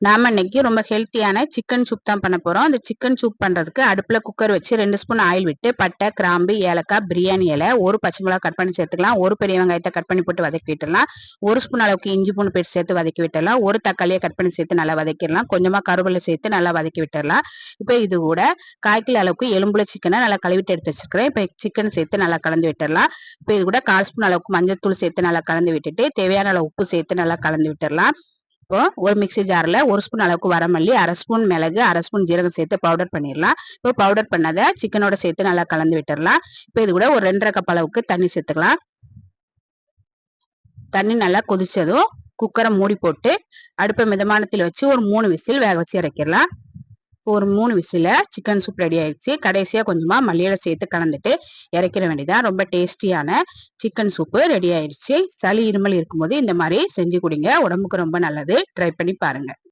நாம இன்னைக்கு ரொம்ப ஹெல்த்தியான சிக்கன் சூப் தான் பண்ண போறோம். அந்த சிக்கன் சூப் பண்றதுக்கு அடுப்புல குக்கர் வச்சு 2 ஸ்பூன் ஆயில் விட்டு பட்டை, கிராம்பு, ஏலக்காய், பிரியாணி இலை, ஒரு பச்சை மிளகாய் கட் பண்ணி சேர்த்துக்கலாம், ஒரு பெரிய வெங்காயத்தை கட் பண்ணி போட்டு வதக்கி விட்டுடலாம், ஒரு ஸ்பூன் அளவுக்கு இஞ்சி பூண்டு பேஸ்ட் சேர்த்து வதக்கி விட்டுடலாம், ஒரு தக்காளியை கட் பண்ணி சேர்த்து நல்லா வதக்கிடலாம், கொஞ்சமா கருவேப்பிலை சேர்த்து நல்லா வதக்கி விட்டுடலாம். இப்போ இது கூட 1/4 கிலோ அளவுக்கு எலும்புல சிக்கனை நல்லா கழுவிட்டு எடுத்து வச்சிருக்கிறேன். இப்போ சிக்கன் சேர்த்து நல்லா கலந்து விட்டுடலாம். இப்போ இது கூட 1/4 ஸ்பூன் அளவுக்கு மஞ்சள் தூள் சேர்த்து நல்லா கலந்து விட்டுட்டு தேவையான அளவு உப்பு சேர்த்து நல்லா கலந்து விட்டுடலாம். இப்போ ஒரு மிக்ஸி ஜார்ல 1 ஸ்பூன் அளவுக்கு வரமல்லி, 1/2 ஸ்பூன் மிளகு, 1/2 ஸ்பூன் ஜீரகம் சேர்த்து பவுடர் பண்ணிடலாம். இப்போ பவுடர் பண்ணதை சிக்கனோட சேர்த்து நல்லா கலந்து விட்டுடலாம். இப்போ இது கூட ஒரு 2 1/2 கப் அளவுக்கு தண்ணி சேர்த்துக்கலாம். தண்ணி நல்லா கொதிச்சதும் குக்கரை மூடி போட்டு அடுப்பை மிதமானத்தில் வச்சு ஒரு 3 விசில் வேக வச்சு இறக்கிடலாம். ஒரு 3 விசில சிக்கன் சூப் ரெடி ஆயிடுச்சு. கடைசியா கொஞ்சமா மல்லியில சேர்த்து கலந்துட்டு இறக்கிற வேண்டியதான். ரொம்ப டேஸ்டியான சிக்கன் சூப்பு ரெடி ஆயிடுச்சு. சளி இருமல் இருக்கும்போது இந்த மாதிரி செஞ்சு குடிங்க, உடம்புக்கு ரொம்ப நல்லது. ட்ரை பண்ணி பாருங்க.